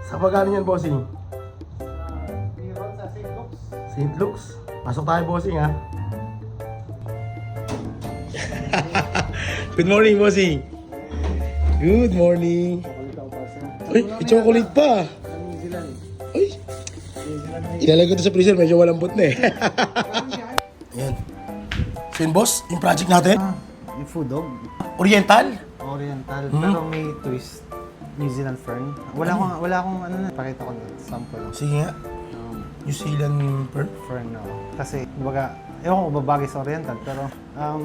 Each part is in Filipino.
Sa pagkano yan, bossing? Meron sa St. Luke's. St. Luke's. Pasok tayo, bossing, ha? Good morning, bossing. Good morning. Uy, may chocolate pa. New Zealand. Uy, ilalagay ko ito sa freezer. Medyo malambot na eh. Ayan. So yun, boss, yung project natin. Yung food dog. Oriental. Oriental. Pero may twist. New Zealand fern. Wala akong ano na. Pakita ko na. Sample. Sige nga. New Zealand fern. Fern na. Kasi, kumbaga, ewan ko babagay sa Oriental. Pero,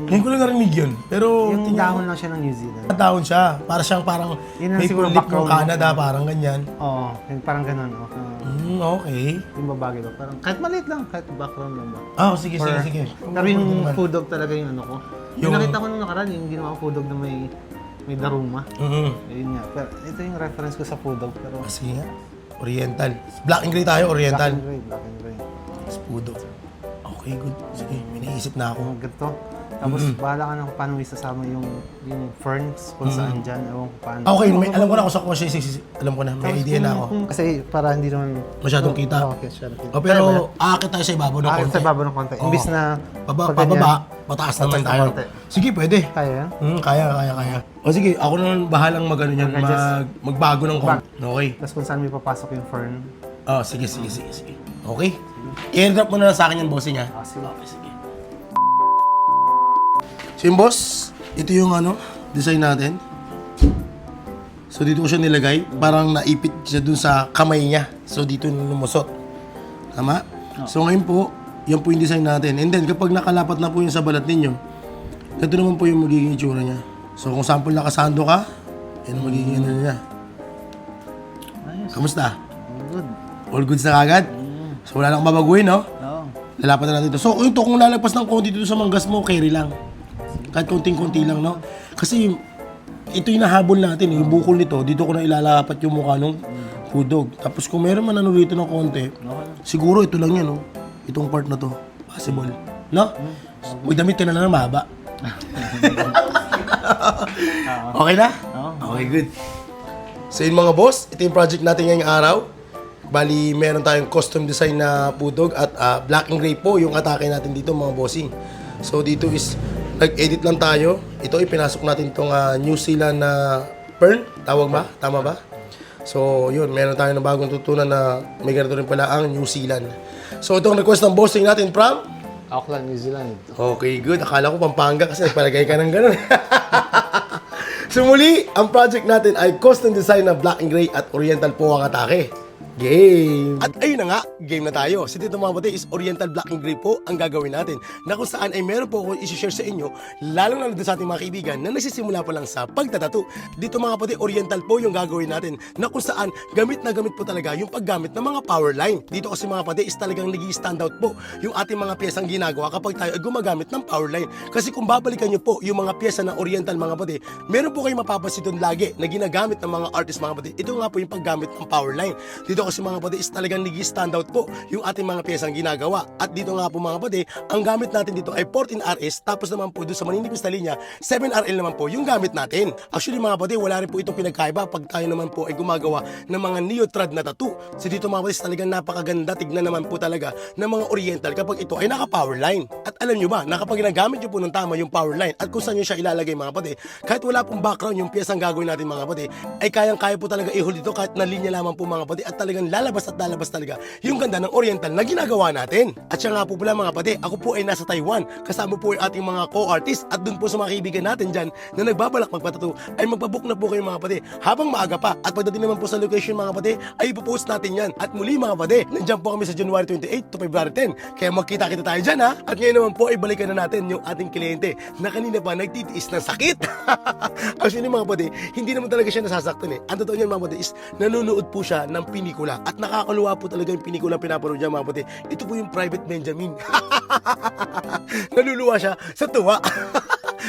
Ngayon ko lang narinig yun. Pero, yung dahon lang siya ng New Zealand. dahon siya. Para siyang parang Yun ang maple siguro leaf ng background. Canada. Parang ganyan. Oo. Parang ganun. Okay. Yung babagay ba? Parang, kahit maliit lang. Kahit background lang ba? Ah, sige, sige, Or- sige. Pero yung food dog talaga yung ano ko. Yung Yung- nakita ko nung nakaraan, yung ginawa ko food dog na may daruma. Ayun nga. Pero ito yung reference ko sa food dog. Pero Sige nga. Oriental. Black and gray tayo, Oriental. black and gray. Spudo. Okay, good. Sige, may naisip na ako. Kung ganito. Tapos bahala ka na kung paano isasama yung ferns kung saan dyan. Ewan ko paano. Okay, alam ko na kung sa kung alam ko na, may idea na ako. Kasi para hindi naman Masyadong kita. Okay, masyadong kita. Pero aakit tayo sa ibabaw ng Akit konti. sa baba ng konti. Imbis na pag ganyan, Pababa, pataas naman pataas na tayo. konti. Sige, pwede. Kaya yan? Kaya. O sige, ako naman bahalang magano niyan, Mag-adjust. magbago ng konti. Okay. Tapos kung saan may papasok yung fern. Oh, sige. Okay. I-drop mo na lang sa akin yan, bossing ha. Sige. Okay, sige. So yung boss, ito yung design natin. So dito ko siya nilagay, parang naipit siya dun sa kamay niya. So dito lumusot. Tama? So ngayon po, yan po yung design natin. And then kapag nakalapat na po yung sa balat ninyo, ito naman po yung magiging itsura niya. So kung sample nakasando ka, yan ang magiging niya. Ayos. Kamusta? Good. All goods na kagad? So wala nang babaguhin, no? Oo. Lalapat na natin ito. So ito, kung lalagpas ng konti dito sa manggas mo, carry lang. Kahit konting-konti lang, no? Kasi ito yung nahabol natin, yung bukol nito, dito ko na ilalapat yung mukha ng food dog. Tapos kung meron man rito ng konti, siguro ito lang yan, no? Itong part na to, possible. No? May damit ka na lang mahaba. Okay na? Okay, good. So yun mga boss, ito yung project natin ngayong araw. Bali, meron tayong custom design na food dog at black and gray po yung atake natin dito mga bossing. So dito is, nag-edit lang tayo. Ito ipinasok natin itong New Zealand na fern. Tawag ba? Tama ba? So yun, meron tayo ng bagong tutunan na may ganito rin pala ang New Zealand. So itong request ng bossing natin from? Auckland, New Zealand. Okay, good. Akala ko Pampanga kasi palagay ka ng ganun. So muli, ang project natin ay custom design na black and gray at oriental po ang atake. Game! At ayun na nga, game na tayo. Si Tito mga Pati is Oriental Black and Gray po ang gagawin natin. Na kung saan ay meron po akong isi-share sa inyo, lalo na sa ating mga kaibigan na nagsisimula pa lang sa pagtatato. Dito mga Pati, Oriental po yung gagawin natin. Na kung saan gamit na gamit po talaga yung paggamit ng mga power line. Dito kasi mga Pati is talagang nag-i-stand out po yung ating mga piyesang ginagawa kapag tayo ay gumagamit ng power line. Kasi kung babalikan nyo po yung mga piyesa ng Oriental mga Pati, meron po kayong mapapansin doon lagi na ginagamit ng mga artist mga Pati. Ito nga po yung paggamit ng power line. Dito kasi mga Pati is talagang nag-stand out po yung ating mga piyesang ginagawa. At dito nga po mga Pati, ang gamit natin dito ay 14RS, tapos naman po doon sa maninipis na linya, 7RL naman po yung gamit natin. Actually mga Pati, wala rin po itong pinagkaiba pag tayo naman po ay gumagawa ng mga neotrad na tattoo. So dito mga Pati, talagang napakaganda, tignan naman po talaga ng mga Oriental kapag ito ay naka-power line. At alam nyo ba, na kapag ginagamit nyo po ng tama yung power line at kung saan nyo siya ilalagay mga Pati, kahit wala pong background yung piyesang gagawin natin mga Pati, ay kayang-kaya po talaga i-hold dito kahit na linya lamang po mga Pati, at talagang lalabas talaga yung ganda ng Oriental na ginagawa natin. At siya nga po pala mga Pati, ako po ay nasa Taiwan, kasama po yung ating mga co-artists at dun po sa mga kaibigan natin dyan na nagbabalak magpatato ay magpabook na po kayo mga Pati habang maaga pa, at pagdating naman po sa location mga Pati ay ipopost natin yan. At muli mga Pati, nandiyan po kami sa January 28 to February 10, kaya magkita-kita tayo dyan ha. At ngayon naman po ay balikan na natin yung ating kliyente na kanina pa nagtitiis ng sakit. Actually mga Pati, hindi naman talaga siya nasasaktan eh. Ang totoo niyan mga Pati is nanonood po siya ng pinikula at nakakaluwa po talaga yung pinikula pinapanood niya mga Pati. Ito po yung Private Benjamin. Naluluwa siya sa tuwa.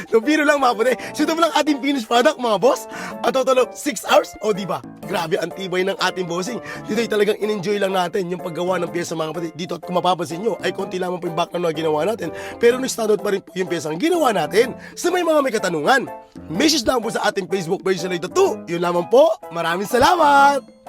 No, biro lang mga Pati. So ito lang ating finished product mga boss. At total of 6 hours. O diba? Grabe ang tibay ng ating bossing. Dito ay talagang in-enjoy lang natin yung paggawa ng pyesa mga Pati. Dito at kung mapapansin nyo ay konti lamang po yung background na ginawa natin. Pero nag-stand out pa rin po yung pyesang ginawa natin. Sa may mga may katanungan, message lang po sa ating Facebook page na ito. Yun lamang po. Maraming salamat!